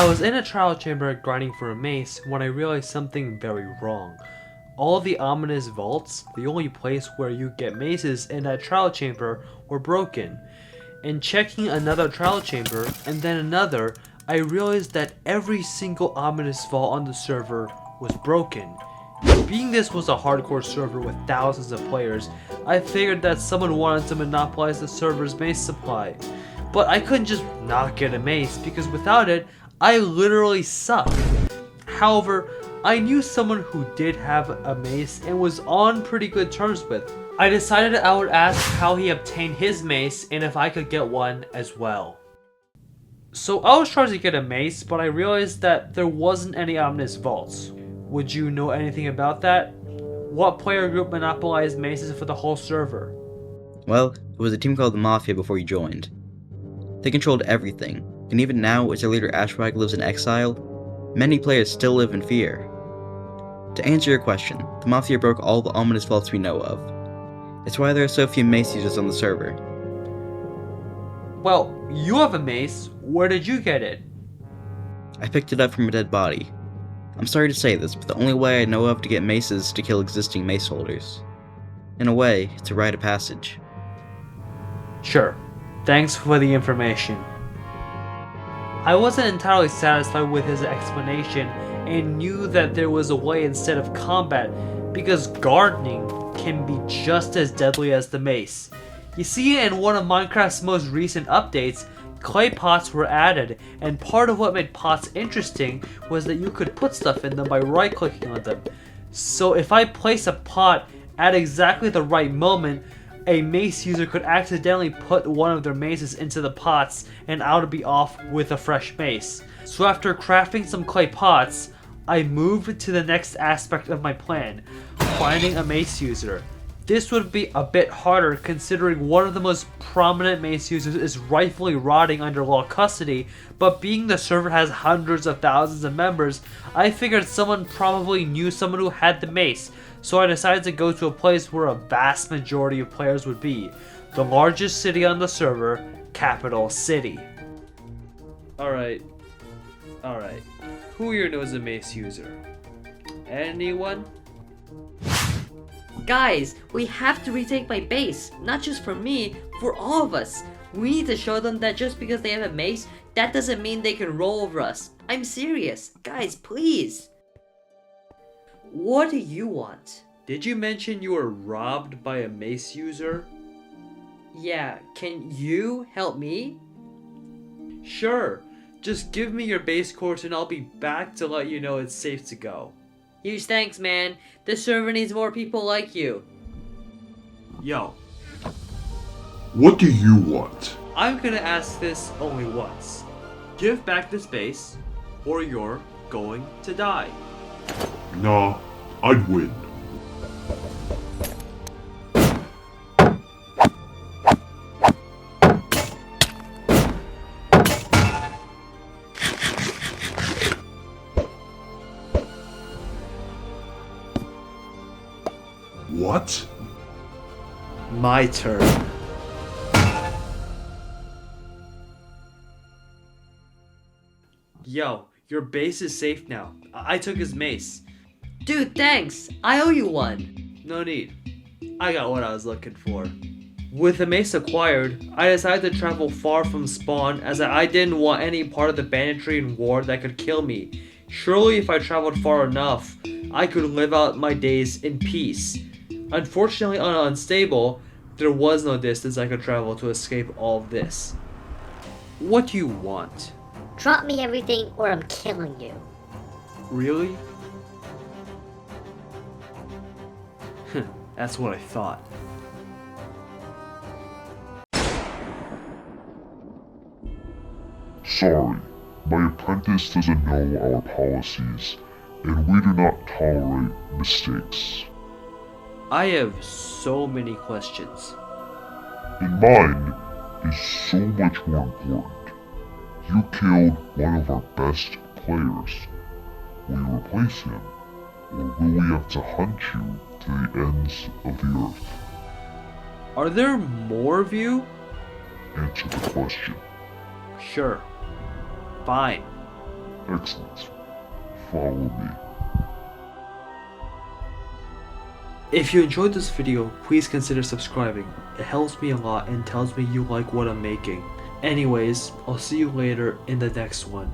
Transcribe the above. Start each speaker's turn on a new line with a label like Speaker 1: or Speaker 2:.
Speaker 1: I was in a trial chamber grinding for a mace when I realized something very wrong. All the ominous vaults, the only place where you get maces in that trial chamber, were broken. In checking another trial chamber and then another, I realized that every single ominous vault on the server was broken. Being this was a hardcore server with thousands of players, I figured that someone wanted to monopolize the server's mace supply. But I couldn't just not get a mace because without it, I literally suck. However, I knew someone who did have a mace and was on pretty good terms with. I decided I would ask how he obtained his mace and if I could get one as well. So I was trying to get a mace, but I realized that there wasn't any ominous vaults. Would you know anything about that? What player group monopolized maces for the whole server?
Speaker 2: Well, it was a team called the Mafia before you joined. They controlled everything, and even now, as their leader Ashwag lives in exile, many players still live in fear. To answer your question, the Mafia broke all the ominous vaults we know of. It's why there are so few mace users on the server.
Speaker 1: Well, you have a mace. Where did you get it?
Speaker 2: I picked it up from a dead body. I'm sorry to say this, but the only way I know of to get maces is to kill existing mace holders. In a way, it's a rite of passage.
Speaker 1: Sure. Thanks for the information. I wasn't entirely satisfied with his explanation and knew that there was a way instead of combat because gardening can be just as deadly as the mace. You see, in one of Minecraft's most recent updates, clay pots were added, and part of what made pots interesting was that you could put stuff in them by right-clicking on them. So if I place a pot at exactly the right moment, a mace user could accidentally put one of their maces into the pots and I would be off with a fresh mace. So after crafting some clay pots, I moved to the next aspect of my plan, finding a mace user. This would be a bit harder considering one of the most prominent mace users is rightfully rotting under law custody, but being the server has hundreds of thousands of members, I figured someone probably knew someone who had the mace, so I decided to go to a place where a vast majority of players would be, the largest city on the server, Capital City. Alright. Who here knows a mace user? Anyone?
Speaker 3: Guys, we have to retake my base, not just for me, for all of us. We need to show them that just because they have a mace, that doesn't mean they can roll over us. I'm serious. Guys, please. What do you want?
Speaker 1: Did you mention you were robbed by a mace user?
Speaker 3: Yeah, can you help me?
Speaker 1: Sure. Just give me your base course and I'll be back to let you know it's safe to go.
Speaker 3: Huge thanks, man. The server needs more people like you.
Speaker 1: Yo,
Speaker 4: What do you want?
Speaker 1: I'm gonna ask this only once. Give back this base, or you're going to die.
Speaker 4: Nah, I'd win. What?
Speaker 1: My turn. Yo, your base is safe now. I took his mace.
Speaker 3: Dude, thanks. I owe you one.
Speaker 1: No need. I got what I was looking for. With the mace acquired, I decided to travel far from spawn as I didn't want any part of the banditry and war that could kill me. Surely if I traveled far enough, I could live out my days in peace. Unfortunately on Unstable, there was no distance I could travel to escape all of this. What do you want?
Speaker 5: Drop me everything or I'm killing you.
Speaker 1: Really? That's what I thought.
Speaker 4: Sorry, my apprentice doesn't know our policies, and we do not tolerate mistakes.
Speaker 1: I have so many questions.
Speaker 4: And mine is so much more important. You killed one of our best players. Will you replace him? Or will we have to hunt you to the ends of the earth?
Speaker 1: Are there more of you?
Speaker 4: Answer the question.
Speaker 1: Sure. Fine.
Speaker 4: Excellent. Follow me.
Speaker 1: If you enjoyed this video, please consider subscribing. It helps me a lot and tells me you like what I'm making. Anyways, I'll see you later in the next one.